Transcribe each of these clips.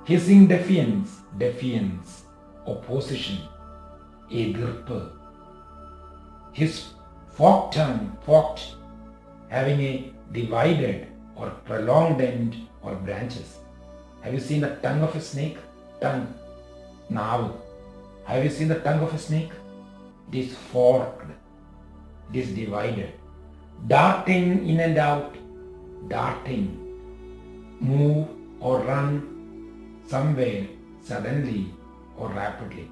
hissing defiance, opposition, എതിർപ്പ്. His forked tongue, having a divided or prolonged end or branches. Have you seen the tongue of a snake? Tongue, നാവ്. Have you seen the tongue of a snake? It is forked, it is divided. Darting in and out, darting, move or run somewhere suddenly or rapidly.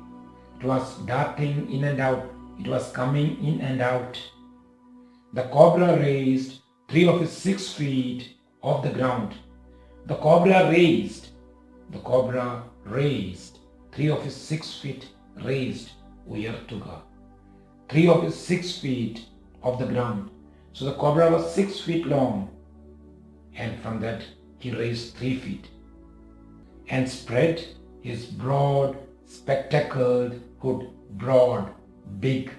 It was darting in and out, it was coming in and out. The cobra raised 3 of his 6 feet off the ground. The cobra raised 3 of his 6 feet raised, ഉയർത്തുക. 3 of his 6 feet off the ground. So the cobra was 6 feet long, and from that he raised 3 feet and spread his broad, spectacled hood. Broad, big,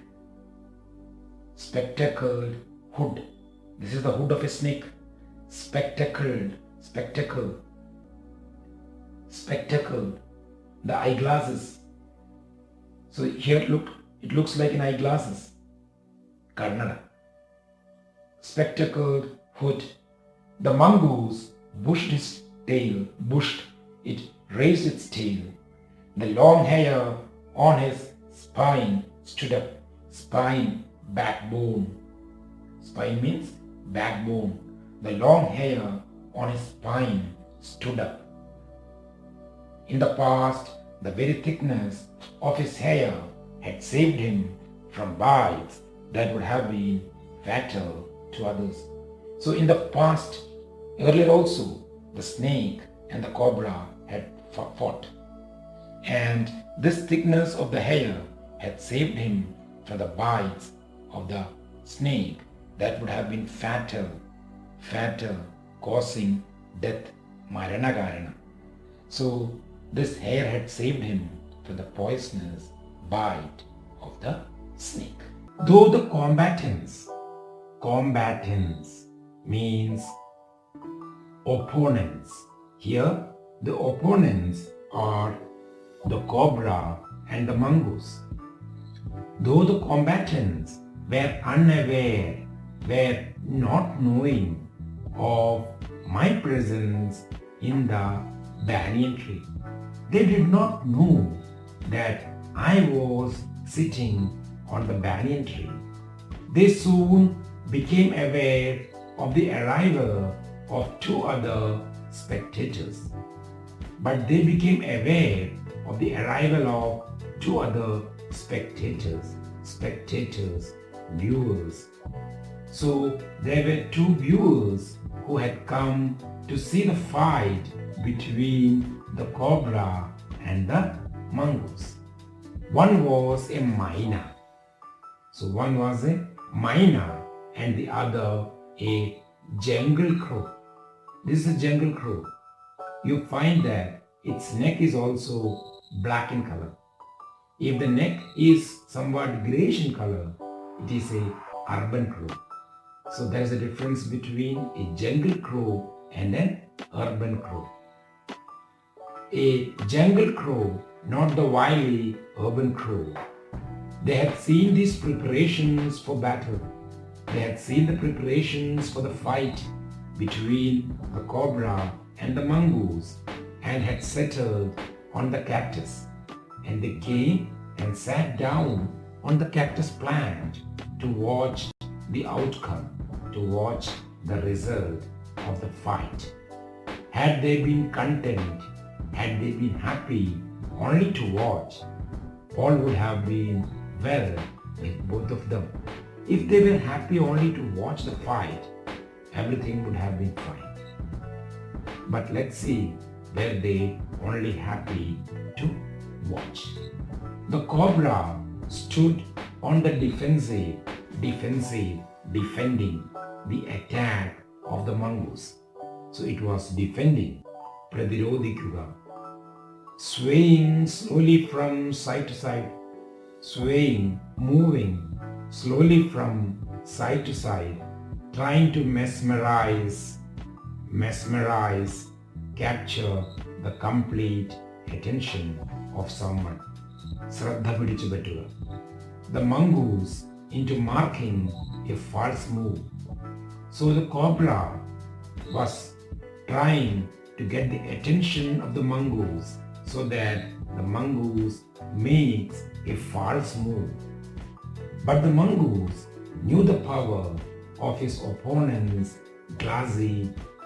spectacled hood. This is the hood of a snake. Spectacled, the eyeglasses. So here it looks like an eyeglasses. Karnada. Spectacled hood. The mongoose bushed it raised its tail. The long hair on his spine stood up. Spine, backbone. Spine means backbone. The long hair on his spine stood up. In the past, the very thickness of his hair had saved him from bites that would have been fatal to others. So in the past, earlier also, the snake and the cobra had fought. And this thickness of the hair had saved him from the bites of the snake that would have been fatal, causing death, Maranagaranam. So this hair had saved him from the poisonous bite of the snake. Though the combatants means opponents. Here the opponents are the cobra and the mongoose. Though the combatants were unaware, were not knowing of my presence in the banyan tree. They did not know that I was sitting on the banyan tree. They soon became aware of the arrival of 2 other spectators. But they became aware of the arrival of 2 other spectators, viewers. So there were 2 viewers who had come to see the fight between the cobra and the mongoose. One was a myna. So one was a myna and the other a jungle crow. This is a jungle crow. You find that its neck is also black in color. If the neck is somewhat grayish in color, it is a urban crow. So there is a difference between a jungle crow and an urban crow. A jungle crow, not the wily urban crow. They had seen these preparations for battle. They had seen the preparations for the fight between the cobra and the mongoose and had settled on the cactus. And they came and sat down on the cactus plant to watch the outcome, to watch the result of the fight. Had they been content, had they been happy only to watch, all would have been well with both of them. If they were happy only to watch the fight, everything would have been fine. But let's see, were they only happy to watch? The cobra stood on the defending the attack of the mongoose. So it was defending, പ്രതിരോധിക്കുക. Swaying slowly from side to side, moving slowly from side to side, trying to mesmerize, capture the complete attention of someone. ശ്രദ്ധ പിടിച്ചു പറ്റുക. The mongoose into marking a false move. So the cobra was trying to get the attention of the mongoose so that the mongoose makes a false move. But the mongoose knew the power of his opponent's glassy,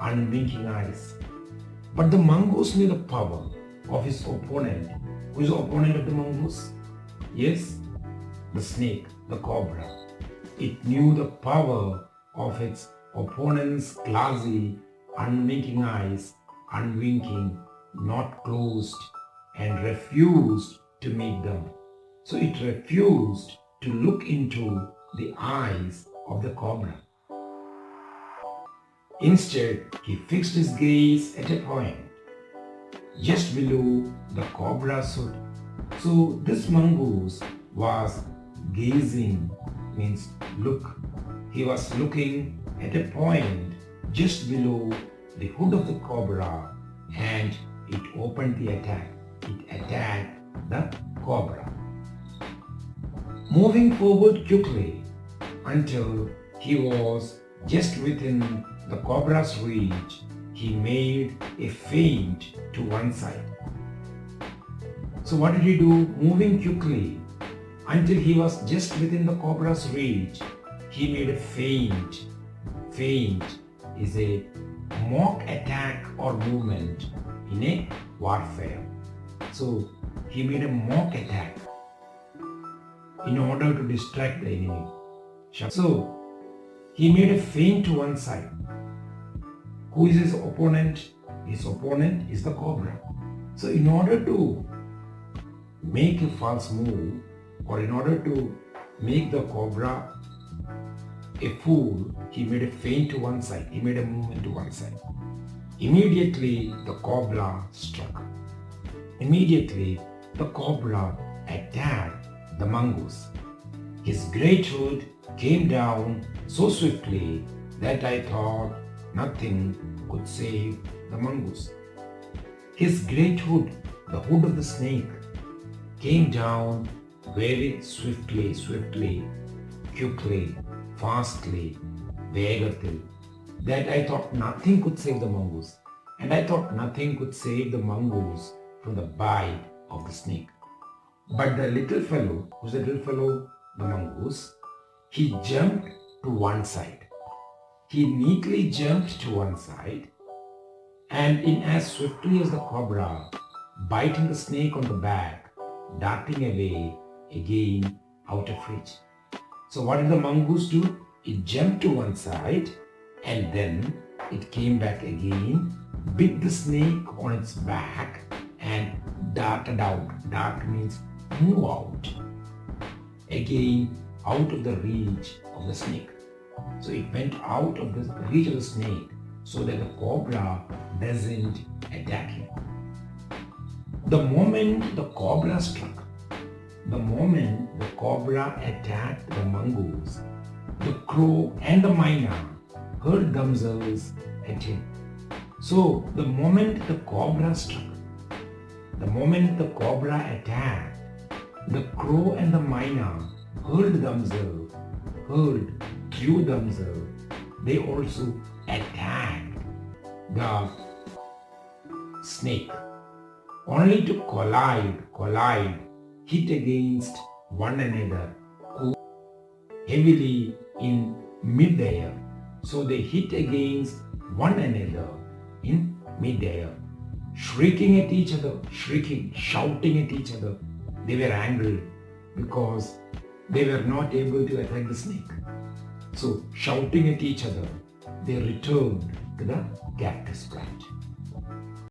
unwinking eyes. But the mongoose knew the power of his opponent. Who is the opponent of the mongoose? Yes, the snake, the cobra. It knew the power of its opponent's glassy, unwinking eyes, unwinking, not closed, and refused to meet them. So it refused to look into the eyes of the cobra. Instead, he fixed his gaze at a point just below the cobra's hood. So this mongoose was gazing, means look. He was looking at a point just below the hood of the cobra, and it opened the attack. It attacked the cobra. Moving forward quickly until he was just within the cobra's reach, he made a feint to one side. So what did he do? Moving quickly until he was just within the cobra's reach, he made a feint. Feint is a mock attack or movement in a warfare. So he made a mock attack in order to distract the enemy. So he made a feint to one side. Who is his opponent? His opponent is the cobra. So in order to make a false move, or in order to make the cobra a fool, he made a feint to one side. He made a movement to one side. Immediately the cobra struck. Immediately the cobra attacked the mongoose. His great hood came down so swiftly that I thought nothing could save the mongoose. His great hood, the hood of the snake, came down very swiftly, quickly, fastly, വേഗത്തിൽ, that I thought nothing could save the mongoose. And I thought nothing could save the mongoose from the bite of the snake. But the little fellow, who's the little fellow? The mongoose, he jumped to one side. He neatly jumped to one side, and in as swiftly as the cobra, biting the snake on the back, darting away again out of reach. So what did the mongoose do? It jumped to one side, and then it came back again, bit the snake on its back, and darted out. Dart means move out. Again out of the reach of the snake. So it went out of the reach of the snake so that the cobra doesn't attack him. The moment the cobra struck, the moment the cobra attacked the mongoose, the crow and the myna hurled themselves at him. So the moment the cobra struck, the moment the cobra attacked, the crow and the myna hurled through themselves. They also attacked the snake, only to collide, hit against one another heavily in mid-air. So they hit against one another in mid-air, shrieking at each other, shouting at each other. They were angry because they were not able to attack the snake. So shouting at each other, they returned to the cactus plant.